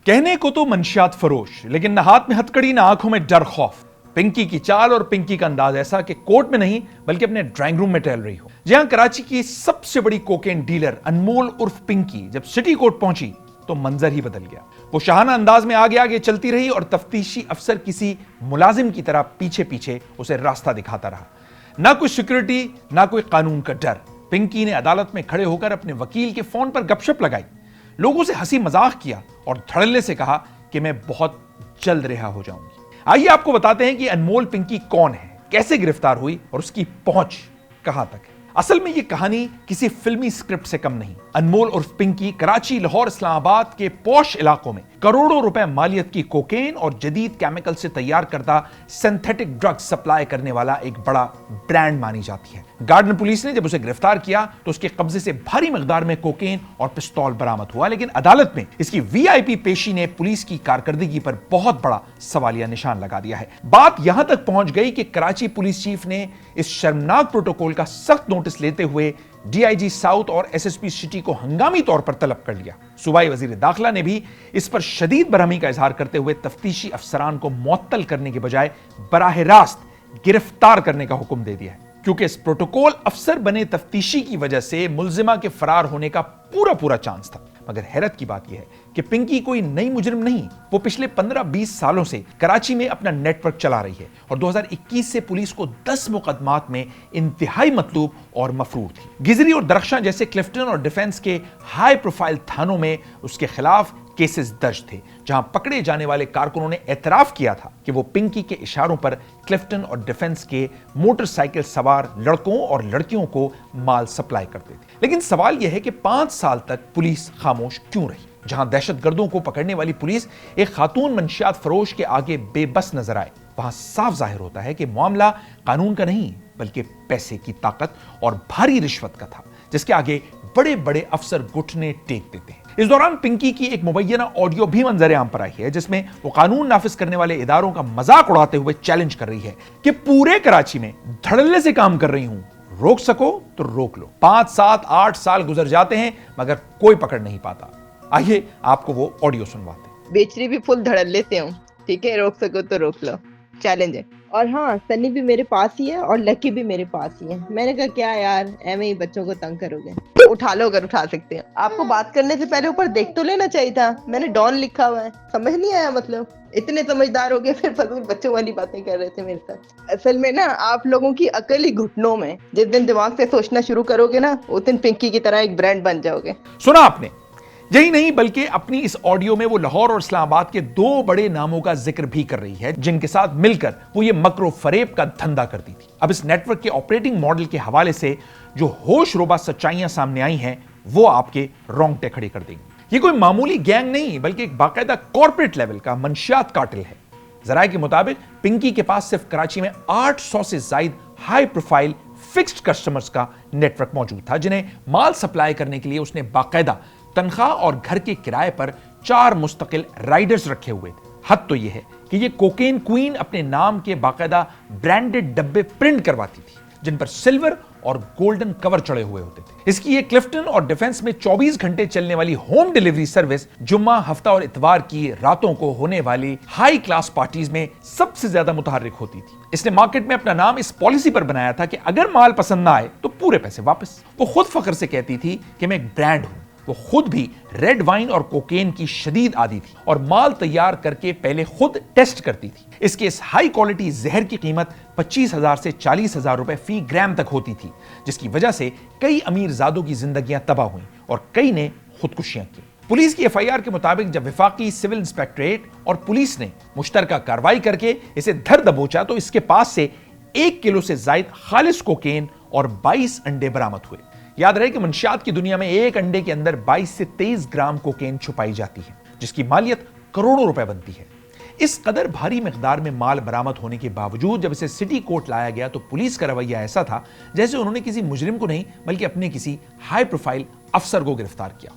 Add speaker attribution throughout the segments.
Speaker 1: کہنے کو تو منشیات فروش، لیکن نہ ہاتھ میں ہتکڑی نہ آنکھوں میں ڈر خوف۔ پنکی کی چال اور پنکی کا انداز ایسا کہ کورٹ میں نہیں بلکہ اپنے ڈرائنگ روم میں ٹہل رہی ہو۔ جہاں کراچی کی سب سے بڑی کوکین ڈیلر انمول عرف پنکی جب سٹی کورٹ پہنچی تو منظر ہی بدل گیا۔ وہ شاہانہ انداز میں آگے آگے چلتی رہی اور تفتیشی افسر کسی ملازم کی طرح پیچھے پیچھے اسے راستہ دکھاتا رہا۔ نہ کوئی سیکورٹی نہ کوئی قانون کا ڈر۔ پنکی نے عدالت میں کھڑے ہو کر اپنے وکیل کے فون پر گپ شپ لگائی، لوگوں سے ہنسی مذاق کیا اور دھڑلے سے کہا کہ میں بہت جلد رہا ہو جاؤں گی۔ آئیے آپ کو بتاتے ہیں کہ انمول پنکی کون ہے، کیسے گرفتار ہوئی اور اس کی پہنچ کہاں تک ہے۔ اصل میں یہ کہانی کسی فلمی سکرپٹ سے کم نہیں۔ انمول عرف پنکی کراچی، لاہور، اسلام آباد کے پوش علاقوں میں کروڑوں روپے مالیت کی کوکین اور جدید کیمیکل سے تیار کردہ سینتھیٹک ڈرگ سپلائی کرنے والا ایک بڑا برانڈ مانی جاتی ہے۔ گارڈن پولیس نے جب اسے گرفتار کیا تو اس کے قبضے سے بھاری مقدار میں کوکین اور پستول برآمد ہوا، لیکن عدالت میں اس کی وی آئی پی پیشی نے پولیس کی کارکردگی پر بہت بڑا سوالیہ نشان لگا دیا ہے۔ بات یہاں تک پہنچ گئی کہ کراچی پولیس چیف نے اس شرمناک پروٹوکول کا سخت نوٹس لیتے ہوئے ڈی آئی جی ساؤتھ اور ایس ایس پی سٹی کو ہنگامی طور پر طلب کر لیا۔ صوبائی وزیر داخلہ نے بھی اس پر شدید برہمی کا اظہار کرتے ہوئے تفتیشی افسران کو معطل کرنے کے بجائے براہ راست گرفتار کرنے کا حکم دے دیا ہے، کیونکہ اس پروٹوکول افسر بنے تفتیشی کی وجہ سے ملزمہ کے فرار ہونے کا پورا چانس تھا۔ مگر حیرت کی بات یہ ہے کہ پنکی کوئی نئی مجرم نہیں، وہ پچھلے 15-20 سالوں سے کراچی میں اپنا نیٹ ورک چلا رہی ہے اور 2021 سے پولیس کو 10 مقدمات میں انتہائی مطلوب اور مفرور تھی۔ گزری اور درخشاں جیسے کلفٹن اور ڈیفنس کے ہائی پروفائل تھانوں میں اس کے خلاف کیسز درج تھے، جہاں پکڑے جانے والے کارکنوں نے اعتراف کیا تھا کہ وہ پنکی کے اشاروں پر کلفٹن اور ڈیفنس کے موٹر سائیکل سوار لڑکوں اور لڑکیوں کو مال سپلائی کرتے تھے۔ لیکن سوال یہ ہے کہ 5 سال تک پولیس خاموش کیوں رہی؟ جہاں دہشت گردوں کو پکڑنے والی پولیس ایک خاتون منشیات فروش کے آگے بے بس نظر آئے، وہاں صاف ظاہر ہوتا ہے کہ معاملہ قانون کا نہیں بلکہ پیسے کی طاقت اور بھاری رشوت کا تھا، جس کے آگے بڑے بڑے افسر گھٹنے ٹیک دیتے ہیں۔ اس دوران پنکی کی ایک مبینہ آڈیو بھی منظر عام پر آئی ہے، جس میں وہ قانون نافذ کرنے والے اداروں کا مذاق اڑاتے ہوئے چیلنج کر رہی ہے کہ پورے کراچی میں دھڑلے سے کام کر رہی ہوں، روک سکو تو روک لو۔ 5, 7, 8 سال گزر جاتے ہیں مگر کوئی پکڑ نہیں پاتا۔ آئیے آپ کو وہ آڈیو سنواتے ہیں۔
Speaker 2: بیچری بھی فل دھڑلے سے ہوں، ٹھیک ہے، روک سکو تو روک لو، چیلنج ہے۔ اور ہاں، سنی بھی میرے پاس ہی ہے اور لکی بھی میرے پاس ہی ہے۔ میں نے کہا کیا یار، ایویں ہی بچوں کو تنگ کرو گے، اٹھا لو اگر اٹھا سکتے ہیں۔ آپ کو بات کرنے سے پہلے اوپر دیکھ تو لینا چاہیے تھا، میں نے ڈان لکھا ہوا ہے، سمجھ نہیں آیا؟ مطلب اتنے سمجھدار ہو گئے پھر فضول بچوں والی باتیں کر رہے تھے میرے ساتھ۔ اصل میں نا آپ لوگوں کی عقل ہی گھٹنوں میں، جس دن دماغ سے سوچنا شروع کرو گے نا، اس دن پنکی کی طرح ایک برانڈ بن جاؤ گے۔
Speaker 1: سنا آپ نے؟ یہی نہیں بلکہ اپنی اس آڈیو میں وہ لاہور اور اسلام آباد کے 2 بڑے ناموں کا ذکر بھی کر رہی ہے، جن کے ساتھ مل کر وہ یہ مکر و فریب کا دھندا کرتی تھی۔ اب اس نیٹ ورک کے آپریٹنگ ماڈل کے حوالے سے جو ہوش روبا سچائیاں سامنے آئی ہیں وہ آپ کے رونگٹے کھڑے کر دیں گی۔ یہ کوئی معمولی گینگ نہیں بلکہ ایک باقاعدہ کارپوریٹ لیول کا منشیات کارٹل ہے۔ ذرائع کے مطابق پنکی کے پاس صرف کراچی میں 800 سے زائد ہائی پروفائل فکسڈ کسٹمرز کا نیٹ ورک موجود تھا، جنہیں مال سپلائی کرنے کے لیے اس نے باقاعدہ تنخواہ اور گھر کے کرائے پر 4 مستقل رائڈرز رکھے ہوئے تھے۔ حد تو یہ ہے کہ یہ کوکین کوئین اپنے نام کے باقاعدہ برانڈڈ ڈبے پرنٹ کرواتی تھی، جن پر سلور اور گولڈن کور چڑھے ہوئے ہوتے تھے۔ اس کی یہ کلفٹن اور ڈیفنس میں 24 گھنٹے چلنے والی ہوم ڈیلیوری سروس جمعہ، ہفتہ اور اتوار کی راتوں کو ہونے والی ہائی کلاس پارٹیز میں سب سے زیادہ متحرک ہوتی تھی۔ اس نے مارکیٹ میں اپنا نام اس پالیسی پر بنایا تھا کہ اگر مال پسند نہ آئے تو پورے پیسے واپس۔ وہ خود فخر سے کہتی تھی کہ میں ایک برانڈ ہوں۔ وہ خود بھی ریڈ وائن اور کوکین کی شدید عادی تھی اور مال تیار کر کے پہلے خود ٹیسٹ کرتی تھی۔ اس کے اس ہائی کوالٹی زہر کی قیمت 25,000 سے 40,000 روپے فی گرام تک ہوتی تھی، جس کی وجہ سے کئی امیر زادوں کی زندگیاں تباہ ہوئیں اور کئی نے خودکشیاں کی۔ پولیس کی ایف آئی آر کے مطابق جب وفاقی سول انسپیکٹریٹ اور پولیس نے مشترکہ کارروائی کر کے اسے دھر دبوچا تو اس کے پاس سے 1 کلو سے زائد خالص کوکین اور 22 انڈے برآمد ہوئے۔ یاد رہے کہ منشیات کی دنیا میں ایک انڈے کے اندر 22 سے 23 گرام کوکین چھپائی جاتی ہے، جس کی مالیت کروڑوں روپے بنتی ہے۔ اس قدر بھاری مقدار میں مال برآمد ہونے کے باوجود جب اسے سٹی کورٹ لایا گیا تو پولیس کا رویہ ایسا تھا جیسے انہوں نے کسی مجرم کو نہیں بلکہ اپنے کسی ہائی پروفائل افسر کو گرفتار کیا۔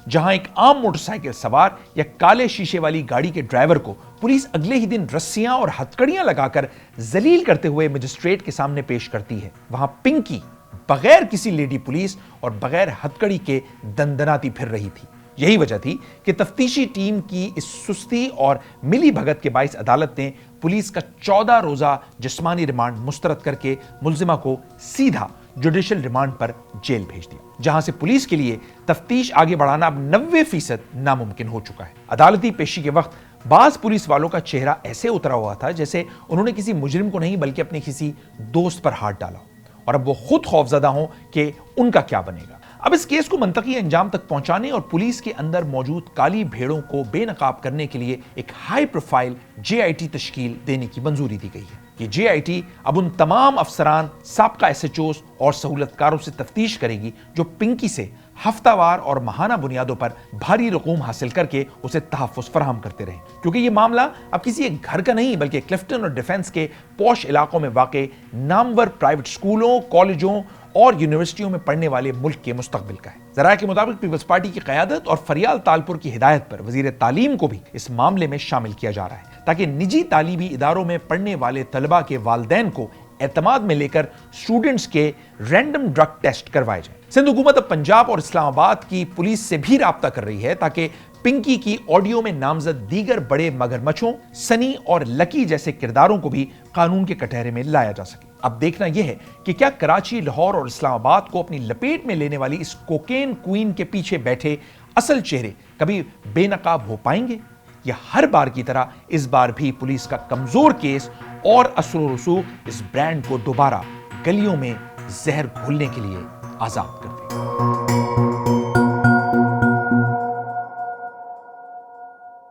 Speaker 1: جہاں ایک عام موٹر سائیکل سوار یا کالے شیشے والی گاڑی کے ڈرائیور کو پولیس اگلے ہی دن رسیاں اور ہتھکڑیاں لگا کر ذلیل کرتے ہوئے مجسٹریٹ کے سامنے پیش کرتی ہے، وہاں پنکی بغیر کسی لیڈی پولیس اور بغیر ہتھکڑی کے دندناتی پھر رہی تھی۔ یہی وجہ تھی کہ تفتیشی ٹیم کی اس سستی اور ملی بھگت کے باعث عدالت نے پولیس کا 14 روزہ جسمانی ریمانڈ مسترد کر کے ملزمہ کو سیدھا جوڈیشل ریمانڈ پر جیل بھیج دیا، جہاں سے پولیس کے لیے تفتیش آگے بڑھانا اب 90% ناممکن ہو چکا ہے۔ عدالتی پیشی کے وقت بعض پولیس والوں کا چہرہ ایسے اترا ہوا تھا جیسے انہوں نے کسی مجرم کو نہیں بلکہ اپنے کسی دوست پر ہاتھ ڈالا، اور اب وہ خود خوفزدہ ہوں کہ ان کا کیا بنے گا۔ اب اس کیس کو منطقی انجام تک پہنچانے اور پولیس کے اندر موجود کالی بھیڑوں کو بے نقاب کرنے کے لیے ایک ہائی پروفائل JIT تشکیل دینے کی منظوری دی گئی ہے۔ یہ JIT اب ان تمام افسران، سابقہ SHOs اور سہولتکاروں سے تفتیش کرے گی جو پنکی سے ہفتہ وار اور ماہانہ بنیادوں پر بھاری رقوم حاصل کر کے اسے تحفظ فراہم کرتے رہے، کیونکہ یہ معاملہ اب کسی ایک گھر کا نہیں بلکہ کلفٹن اور ڈیفنس کے پوش علاقوں میں واقع نامور پرائیویٹ اسکولوں، کالجوں اور یونیورسٹیوں میں پڑھنے والے ملک کے مستقبل کا ہے۔ ذرائع کے مطابق پیپلز پارٹی کی قیادت اور فریال تالپور کی ہدایت پر وزیر تعلیم کو بھی اس معاملے میں شامل کیا جا رہا ہے تاکہ نجی تعلیمی اداروں میں پڑھنے والے طلباء کے والدین کو اعتماد میں لے کر اسٹوڈنٹس کے رینڈم ڈرگ ٹیسٹ کروائے جائیں۔ سندھ حکومت اب پنجاب اور اسلام آباد کی پولیس سے بھی رابطہ کر رہی ہے تاکہ پنکی کی آڈیو میں نامزد دیگر بڑے مگرمچھوں، سنی اور لکی جیسے کرداروں کو بھی قانون کے کٹہرے میں لایا جا سکے۔ اب دیکھنا یہ ہے کہ کیا کراچی، لاہور اور اسلام آباد کو اپنی لپیٹ میں لینے والی اس کوکین کوئین کے پیچھے بیٹھے اصل چہرے کبھی بے نقاب ہو پائیں گے، یا ہر بار کی طرح اس بار بھی پولیس کا کمزور کیس اور اثر و رسوخ اس برانڈ کو دوبارہ گلیوں میں زہر گھولنے کے لیے آزاد کر دے؟